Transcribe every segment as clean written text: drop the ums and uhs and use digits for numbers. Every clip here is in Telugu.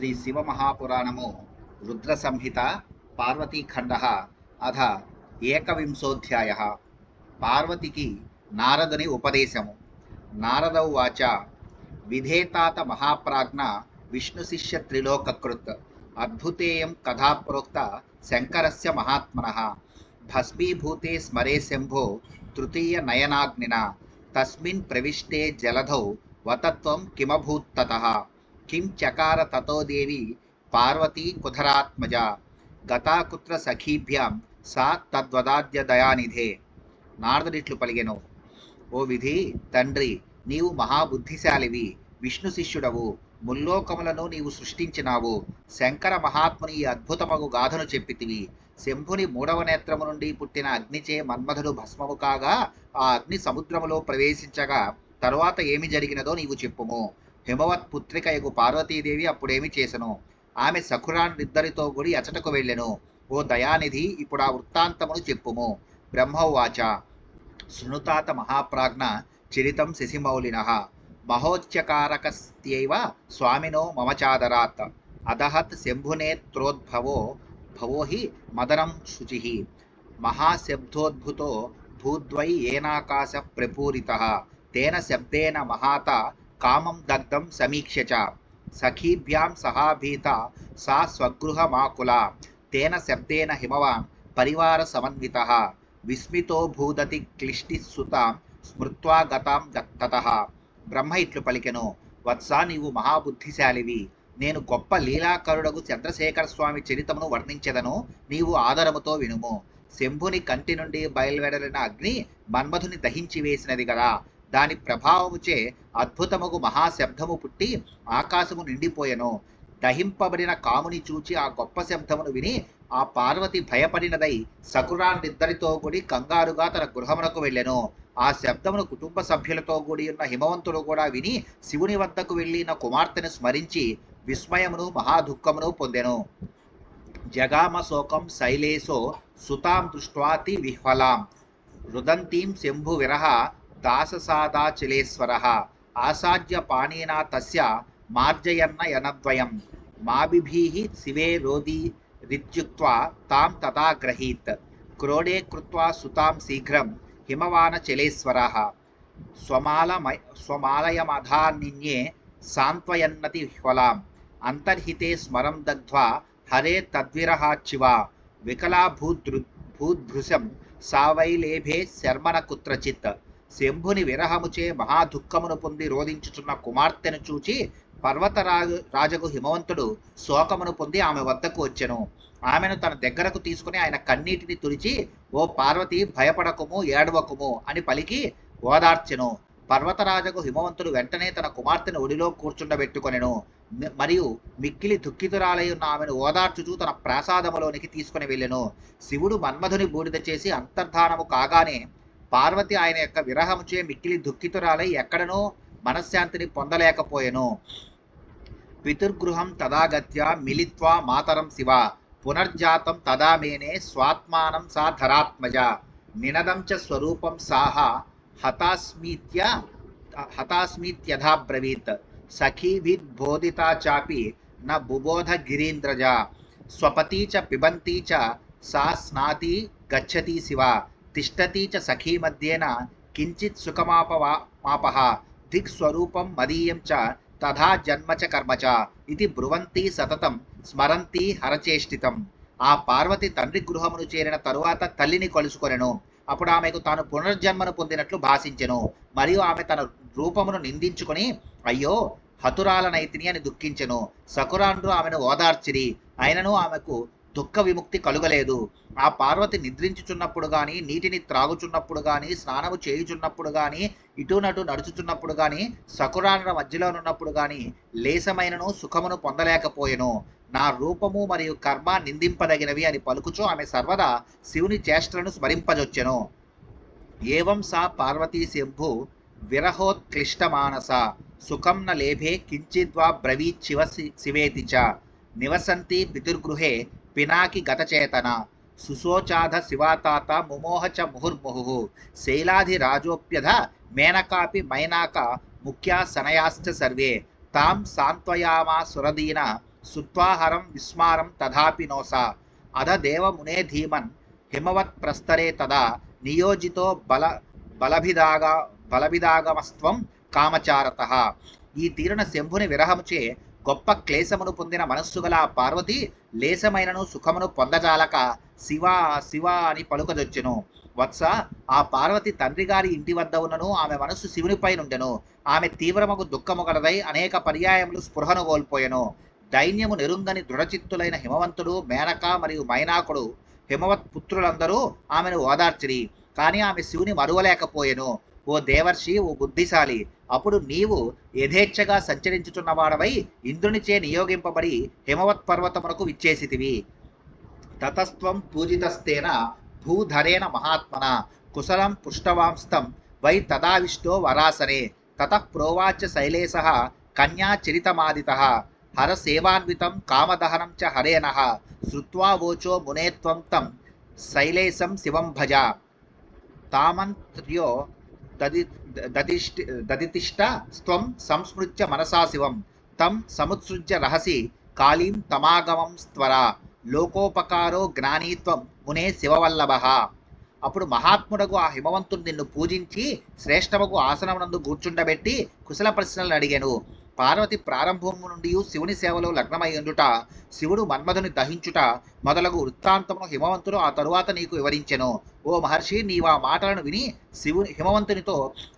శ్రీ శివమహాపురాణము రుద్ర సంహిత పార్వతీఖండ అథ ఏకవింశోధ్యాయ. పార్వతికి నారదుని ఉపదేశము. నారదౌ వాచ విధేతాత మహాప్రాజ్ఞ విష్ణు శిష్య త్రిలోకకృత్ అద్భుతేయం కథా ప్రోక్త శంకరస్య మహాత్మనః భస్మీభూతే స్మరే శంభో తృతీయ నయనాగ్నిన తస్మిన్ ప్రవిష్టే జలధౌ వతత్వం కిమభూత్తతః కిం చకార తతో దేవి పార్వతీ కుధరాత్మజ గతాకుత్ర సఖీభ్యాం సా తద్వదాద్య దయానిధే. నారదుడిట్లు పలిగెను, ఓ విధి తండ్రి, నీవు మహాబుద్ధిశాలివి, విష్ణు శిష్యుడవు, ముల్లోకములను నీవు సృష్టించినావు. శంకర మహాత్ముని ఈ అద్భుతమగు గాథను చెప్పితివి. శంభుని మూడవ నేత్రము నుండి పుట్టిన అగ్నిచే మన్మధుడు భస్మము కాగా ఆ అగ్ని సముద్రములో ప్రవేశించగా తరువాత ఏమి జరిగినదో నీవు చెప్పుము. హిమవత్ పుత్రికయగు పార్వతీదేవి అప్పుడేమి చేసెను? ఆమె సఖురాన్నిద్దరితో గుడి అచటకు వెళ్ళెను. ఓ దయానిధి, ఇప్పుడు ఆ వృత్తాంతమును చెప్పుము. బ్రహ్మోవాచ శృణుతాత మహాప్రాజ్ఞ చరితం శశిమౌళినః మహోచ్చకారకస్త్యైవ స్వామినో మమచాదరాత్ అదహత్ శంభునేత్రోద్భవో భవో హి మదనం శుచిః మహాశబ్దోద్భుతో భూద్వై ఏనాకాశ ప్రపూరితః తేన శబ్దేన మహాత కామం దగ్ధం సమీక్ష్య చ సఖీభ్యాం సహాభీత సా స్వగృహమాకులా తేన శబ్దేన హిమవాన్ పరివార సమన్వితః విస్మితో భూదతి క్లిష్టిసుతాం స్మృత్వా గతాం తతః. బ్రహ్మ ఇట్లు పలికెను, వత్స, నీవు మహాబుద్ధిశాలివి. నేను గొప్ప లీలాకరుడగు చంద్రశేఖర స్వామి చరితమును వర్ణించెదను, నీవు ఆదరముతో వినుము. శంభుని కంటి నుండి బయలువెడలిన అగ్ని మన్మధుని దహించి వేసినది గదా. దాని ప్రభావముచే అద్భుతముగు మహాశబ్దము పుట్టి ఆకాశము నిండిపోయెను. దహింపబడిన కాముని చూచి ఆ గొప్ప శబ్దమును విని ఆ పార్వతి భయపడినదై సకురాన్నిద్దరితో కూడి కంగారుగా తన గృహమునకు వెళ్ళెను. ఆ శబ్దమును కుటుంబ సభ్యులతో కూడి ఉన్న హిమవంతుడు కూడా విని శివుని వద్దకు వెళ్ళిన కుమార్తెను స్మరించి విస్మయమును మహాదుఃఖమును పొందెను. జగామ శోకం శైలేశో సుతాం దృష్ట్వాతి విహ్వలాం రుదంతీం శంభు విరహ దాససాదాచలేశ్వరః ఆసాద్య పాణీనా తస్య మార్జయన్న యనద్వయం మాబిభీః శివే రోది రిత్యుక్త్వా తాం తథా గ్రహీత్ క్రోడే కృత్వా సుతాం శీఘ్రం హిమవానచలేశ్వరః స్వమాలయమధాన్నిన్యే సాంత్వయన్నతి హ్వలాం అంతర్హితే స్మరం దగ్ధ్వా హరే తద్విరహాచ్చివా వికలా భూద్భృశం సావైలేభే శర్మణ కుత్రచిత్. శంభుని విరహముచే మహాదుఃఖమును పొంది రోధించుచున్న కుమార్తెను చూచి రాజగు హిమవంతుడు శోకమును పొంది ఆమె వద్దకు వచ్చెను. ఆమెను తన దగ్గరకు తీసుకుని ఆయన కన్నీటిని తుడిచి, ఓ పార్వతి, భయపడకుము, ఏడవకుము అని పలికి ఓదార్చెను. పర్వతరాజగు హిమవంతుడు వెంటనే తన కుమార్తెను ఒడిలో కూర్చుండబెట్టుకొనెను. మరియు మిక్కిలి దుఃఖితురాలై ఉన్న ఆమెను ఓదార్చుచూ తన ప్రాసాదములోనికి తీసుకుని వెళ్ళెను. శివుడు మన్మధుని బూడిద చేసి అంతర్ధానము కాగానే పార్వతి ఆయన యొక్క విరహముచే మిక్కిలి దుఃఖితురాలై ఎక్కడనో మనశ్శాంతిని పొందలేకపోయెను. పితుర్గృహం తదాగత్య మిలిత్వా మాతరం శివ పునర్జాతం తదా మేనే స్వాత్మానం సా ధరాత్మజ నినదం చ స్వరూపం సాహ హతాస్మీత్యథాబ్రవీత్ సఖీభిర్బోధితా చాపి న బుబోధ గిరీంద్రజ స్వపతి చ పిబంతి చ సా స్నాతి గచ్చతి శివ తిష్టతి చ సఖీ మధ్యేన కించిత్ సుఖమాపః దిక్ స్వరూపం మదీయం చ తథా జన్మ చ కర్మ చ ఇది బ్రువంతి సతతం స్మరంతి హరచేష్టితం. ఆ పార్వతి తండ్రి గృహమును చేరిన తరువాత తల్లిని కలుసుకొనెను. అప్పుడు ఆమెకు తాను పునర్జన్మను పొందినట్లు భాషించెను. మరియు ఆమె తన రూపమును నిందించుకొని అయ్యో హతురాలనైతిని అని దుఃఖించెను. సకురాండ్రు ఆమెను ఓదార్చిరి, అయినను ఆమెకు దుఃఖ విముక్తి కలుగలేదు. ఆ పార్వతి నిద్రించుచున్నప్పుడు గాని, నీటిని త్రాగుచున్నప్పుడు గాని, స్నానము చేయుచున్నప్పుడు గాని, ఇటునటు నడుచుచున్నప్పుడు గాని, సకురాండ్ర మధ్యలోనున్నప్పుడు గాని లేసమైనను సుఖమును పొందలేకపోయెను. నా రూపము మరియు కర్మ నిందింపదగినవి అని పలుకుచూ ఆమె సర్వదా శివుని చేష్టలను స్మరింపజొచ్చెను. ఏవం సా పార్వతీ శంభు విరహోత్క్లిష్టమానస సుఖం న లేభే కించిద్వా బ్రవీచ్చివ శివేతి చ నివసంతి పితుర్గృహే పినాకి గతచేతన సుశోచాధ శివాతాత ముమోహ చ ముహుర్ముహు శైలాధిరాజోప్యధ మేనకాపి మైనాక ముఖ్యా సనయాశ్చ సర్వే తాం సాంత్వయామా సురదీన సుత్వాహరం విస్మారం తథాపి నోసా అధ దేవ మునే ధీమన్ హిమవత్ ప్రస్తరే తదా నియోజితో బలభిదాగా బలభిదాగమస్త్వం కామచారత. ఈ తీరున శంభుని విరహముచే గొప్ప క్లేశమును పొందిన మనస్సు గల పార్వతి లేశమైనను సుఖమును పొందజాలక శివ శివ అని పలుకదొచ్చెను. వత్స, ఆ పార్వతి తండ్రి గారి ఇంటి వద్ద ఉన్నను ఆమె మనస్సు శివునిపై నుండెను. ఆమె తీవ్రమగు దుఃఖము గలదై అనేక పర్యాయములు స్పృహను కోల్పోయెను. దైన్యము నెరుంగని దృఢచిత్తులైన హిమవంతుడు, మేనక మరియు మైనాకుడు హిమవత్ పుత్రులందరూ ఆమెను ఓదార్చిరి. కానీ ఆమె శివుని మరువలేకపోయెను. ఓ దేవర్షి, ఓ బుద్ధిశాలి, అప్పుడు నీవు యథేచ్ఛగా సంచరించుచున్నవాడవై ఇంద్రునిచే నియోగింపబడి హిమవత్ పర్వతమునకు విచ్చేసితివి. తతస్త్వం పూజితస్తేన భూధరేణ మహాత్మన కుశలం పుష్టవాంస్తం వై తదావిష్టో వరాసనే. తతః ప్రోవాచ శైలేశః కన్యా చరితమాదితః హరసేవాన్వితం కామదహనం చ హరేణః శ్రుత్వా వోచో మునే త్వం తం శైలేశం శివం భజ. తామంత్ర్యో దదితిష్ట స్త్వం సంస్మృత్య మనసా శివం తం సముత్సృజ్య రహసి కాళీం తమాగమం స్త్వరా లోకోపకారో జ్ఞానీత్వం మునే శివవల్లభ. అప్పుడు మహాత్ముడకు ఆ హిమవంతుడు నిన్ను పూజించి శ్రేష్టమగు ఆసనమునందు కూర్చుండబెట్టి కుశల ప్రశ్నలు అడిగాను. పార్వతి ప్రారంభము నుండి శివుని సేవలో లగ్నమై ఉండుట, శివుడు మన్మధుని దహించుట మొదలగు వృత్తాంతమును హిమవంతుడు ఆ తరువాత నీకు వివరించెను. ఓ మహర్షి, నీవు ఆ మాటలను విని హిమవంతునితో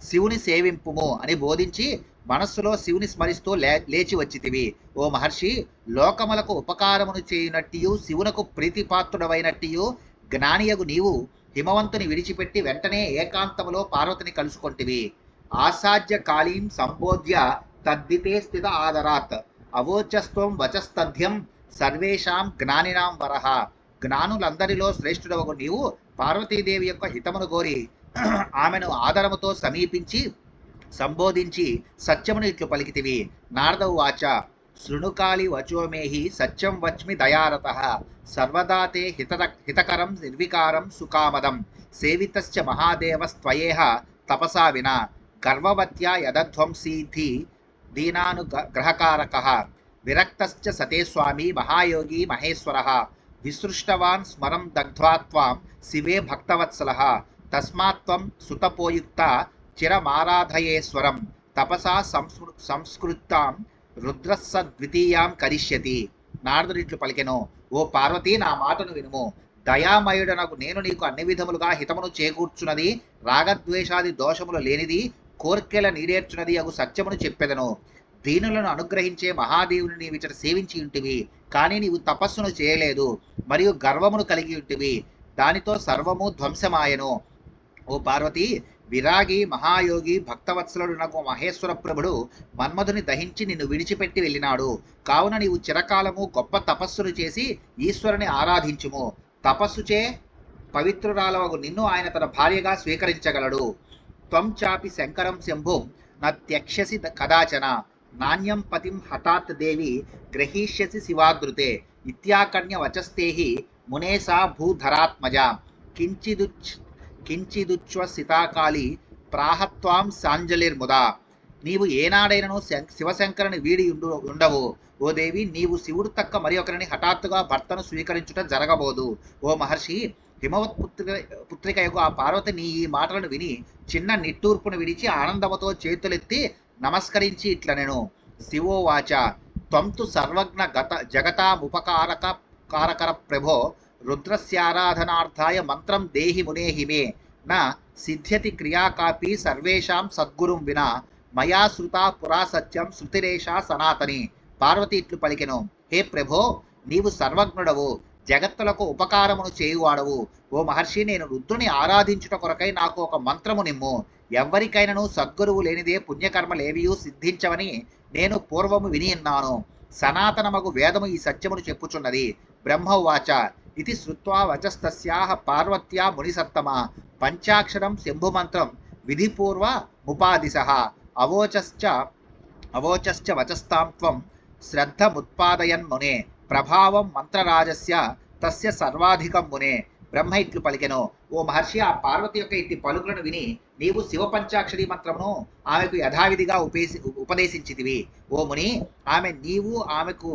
శివుని సేవింపుము అని బోధించి మనస్సులో శివుని స్మరిస్తూ లేచి వచ్చితివి. ఓ మహర్షి, లోకములకు ఉపకారమును చేయునట్టియు శివునకు ప్రీతిపాత్రుడవైనట్టియు జ్ఞానియగు నీవు హిమవంతుని విడిచిపెట్టి వెంటనే ఏకాంతములో పార్వతిని కలుసుకొంటివి. ఆసాధ్య కాళీం సంబోధ్య తద్దితే స్థిత ఆదరాత్ అవోచస్త్వం వచస్తథ్యం సర్వేషాం జ్ఞానినాం వరహ. జ్ఞానులందరిలో శ్రేష్ఠుడవగు నీవు పార్వతీదేవి యొక్క హితమును కోరి ఆమెను ఆదరముతో సమీపించి సంబోధించి సత్యమును ఇట్లు పలికితివి. నారద ఉవాచ, శృణుకాళి వచోమేహి సత్యం వచ్మి దయారతః సర్వదా తే హితకరం నిర్వికారం సుకామదం సేవితశ్చ మహాదేవస్త్వయేహ తపసా వినా గర్వవత్యా యదధ్వంసీధి దీనానుగ్రహకారకః విరక్తశ్చ సతే స్వామి మహాయోగి మహేశ్వరః విసృష్టవాన్ స్మరం దగ్ధ్వా త్వాం శివే భక్తవత్సలః తస్మాత్త్వం సుతపోయుక్త చిరమారాధయేశ్వరం తపసా సంస్కృతాం రుద్రస్స ద్వితీయాం కరిష్యతి. నారదుడిట్లు పలికెను, ఓ పార్వతి, నా మాటను వినుము. దయామయుడనగు నేను నీకు అన్ని విధములుగా హితమును చేకూర్చున్నది, రాగద్వేషాది దోషములు లేనిది, కోర్కెల నీడేర్చున్నది అగు సత్యమును చెప్పెదను. దీనులను అనుగ్రహించే మహాదేవుని నీవిచట సేవించి ఉంటివి, కానీ నీవు తపస్సును చేయలేదు మరియు గర్వమును కలిగి ఉంటివి, దానితో సర్వము ధ్వంసమాయను. ఓ పార్వతి, విరాగి మహాయోగి భక్తవత్సలుడు నాకు మహేశ్వర ప్రభుడు మన్మధుని దహించి నిన్ను విడిచిపెట్టి వెళ్ళినాడు. కావున నీవు చిరకాలము గొప్ప తపస్సును చేసి ఈశ్వరుని ఆరాధించుము. తపస్సుచే పవిత్రురాలవగు నిన్ను ఆయన తన భార్యగా స్వీకరించగలడు. త్వం చాపి శంకరం శంభుం న త్యక్ష్యసి కదాచన నాణ్యం పతిం హఠాత్ దేవి గ్రహీష్యసి శివాదృతే ఇత్యాకర్ణ్య వచస్తేహి మునేసా భూధరాత్మజ కించిదుచ్ఛ్వసితాకాళి ప్రాహత్వాం సాంజలిర్ముదా. నీవు ఏనాడైనను శివశంకరుని వీడి ఉండవు. ఓ దేవి, నీవు శివుడు తక్క మరి ఒకరిని హఠాత్తుగా భర్తను స్వీకరించుట జరగబోదు. ఓ మహర్షి, హిమవత్ పుత్రికయకు ఆ పార్వతి నీ ఈ మాటలను విని చిన్న నిట్టూర్పును విడిచి ఆనందముతో చేతులెత్తి నమస్కరించి ఇట్లనెను. శివోవాచ, త్వంతు సర్వజ్ఞ జగతాముపకారకర ప్రభో రుద్రస్యారాధనార్థాయ మంత్రం దేహి మునేహి మే నా సిద్ధ్యతి క్రియా కాపి సర్వేషాం సద్గురుం వినా మయా శృతా పురా సత్యం శృతిరేషా సనాతని. పార్వతి ఇట్లు పలికెను, హే ప్రభో, నీవు సర్వజ్ఞుడవు, జగత్తులకు ఉపకారమును చేయువాడవు. ఓ మహర్షి, నేను రుద్రుని ఆరాధించుట కొరకై నాకు ఒక మంత్రము నిమ్ము. ఎవ్వరికైనను సద్గురువు లేనిదే పుణ్యకర్మలేవియూ సిద్ధించవని నేను పూర్వము వినియున్నాను. సనాతనమగు వేదము ఈ సత్యమును చెప్పుచున్నది. బ్రహ్మవాచ, ఇది శ్రుత్వా వచస్తస్యాః పార్వత్యా మునిసత్తమ పంచాక్షరం శంభుమంత్రం విధిపూర్వ ముపాదిశః అవోచశ్చ వచస్తాం త్వం శ్రద్ధముత్పాదయన్ మునే ప్రభావం మంత్రరాజస్య తస్య సర్వాధికం మునే. బ్రహ్మ ఇట్లు పలికెను, ఓ మహర్షి, ఆ పార్వతి యొక్క ఇట్టి పలుకులను విని నీవు శివ పంచాక్షరి మంత్రమును ఆమెకు యథావిధిగా ఉపదేశించితివి. ఓ ముని, నీవు ఆమెకు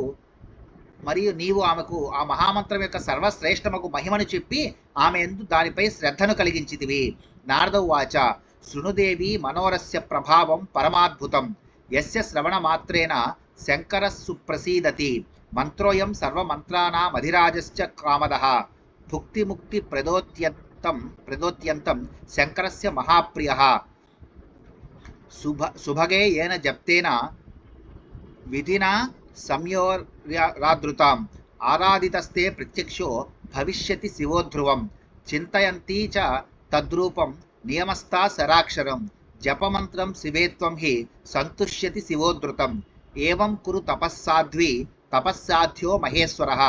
మరియు నీవు ఆమెకు ఆ మహామంత్రం యొక్క సర్వశ్రేష్టమకు మహిమను చెప్పి ఆమె ఎందు దానిపై శ్రద్ధను కలిగించితివి. నారద ఉవాచ శృణుదేవి మనోరస్య ప్రభావం పరమాద్భుతం యస్య శ్రవణమాత్రేణ శంకర సుప్రసీదతి మంత్రోయం సర్వమంత్రానామధిరాజశ్చ కామదః భుక్తిముక్తి ప్రదోత్యంతం శంకరస్య మహాప్రియః సుభగే ఏన జప్తేన విధినా సంయోరాదృతాం ఆరాధితస్తే ప్రత్యక్షో భవిష్యతి శివోధ్రువం చింతయంతి చ తద్రూపం నియమస్థా సరాక్షరం జపమంత్రం శివేత్వం హి సంతుష్యతి శివోద్ధృతం ఏవం కురు తపస్సాధ్వి తపస్సాధ్యో మహేశ్వరః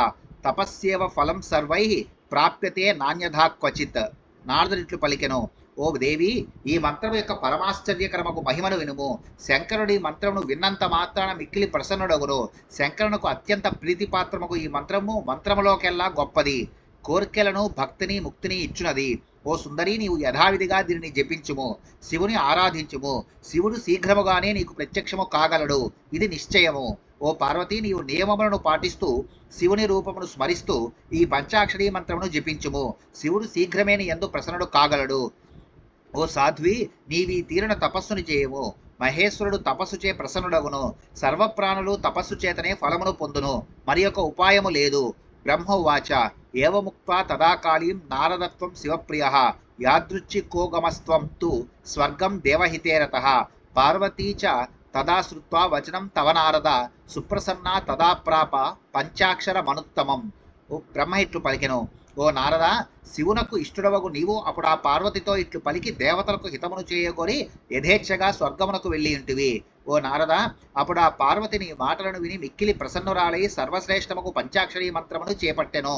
తపస్యేవ ఫలం సర్వైః ప్రాప్యతే నాణ్యథా క్వచిత్. నారదుడిట్లు పలికెను, ఓ దేవి, ఈ మంత్రం యొక్క పరమాశ్చర్యకరమకు మహిమను వినుము. శంకరుడి మంత్రమును విన్నంత మాత్రాన మిక్కిలి ప్రసన్నుడగును. శంకరునకు అత్యంత ప్రీతిపాత్రముకు ఈ మంత్రము మంత్రములోకెల్లా గొప్పది. కోర్కెలను భక్తిని ముక్తిని ఇచ్చునది. ఓ సుందరి, నీవు యథావిధిగా దీనిని జపించుము, శివుని ఆరాధించుము. శివుడు శీఘ్రముగానే నీకు ప్రత్యక్షము కాగలడు, ఇది నిశ్చయము. ఓ పార్వతి, నీవు నియమములను పాటిస్తూ శివుని రూపమును స్మరిస్తూ ఈ పంచాక్షరీ మంత్రమును జపించుము. శివుడు శీఘ్రమే నీ యందు ప్రసన్నుడు కాగలడు. ఓ సాధ్వి, నీవి తీరిన తపస్సును చేయము. మహేశ్వరుడు తపస్సుచే ప్రసన్నుడగును. సర్వప్రాణులు తపస్సు చేతనే ఫలమును పొందును. మరి ఒక ఉపాయము లేదు. బ్రహ్మోవాచ ఏవముక్త్వా తదాకాలీం నారదత్వం శివప్రియః యాదృచ్ఛికోగమస్త్వం తు స్వర్గం దేవహితేరతః పార్వతీ చ తదా శ్రుత్వా వచనం తవ నారద సుప్రసన్నా తదా ప్రాప పంచాక్షర మనుత్తమం. ఓ బ్రహ్మ ఇట్లు పలికెను, ఓ నారద, శివునకు ఇష్టడవగు నీవు అప్పుడు ఆ పార్వతితో ఇట్లు పలికి దేవతలకు హితమును చేయగోరి యథేచ్ఛగా స్వర్గమునకు వెళ్ళి ఉంటివి. ఓ నారద, అప్పుడు ఆ పార్వతిని మాటలను విని మిక్కిలి ప్రసన్నురాలై సర్వశ్రేష్టముకు పంచాక్షరీ మంత్రమును చేపట్టెను.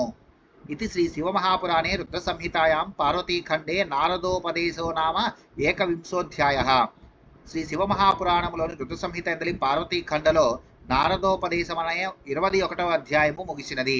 ఇది శ్రీ శివమహాపురాణే రుద్ర సంహితాయాం పార్వతీఖండే నారదోపదేశో నామ ఏకవింశోధ్యాయః. శ్రీ శివమహాపురాణములోని రుద్ర సంహిత ఎందలి పార్వతీఖండలో నారదోపదేశమనే 21వ అధ్యాయము ముగిసినది.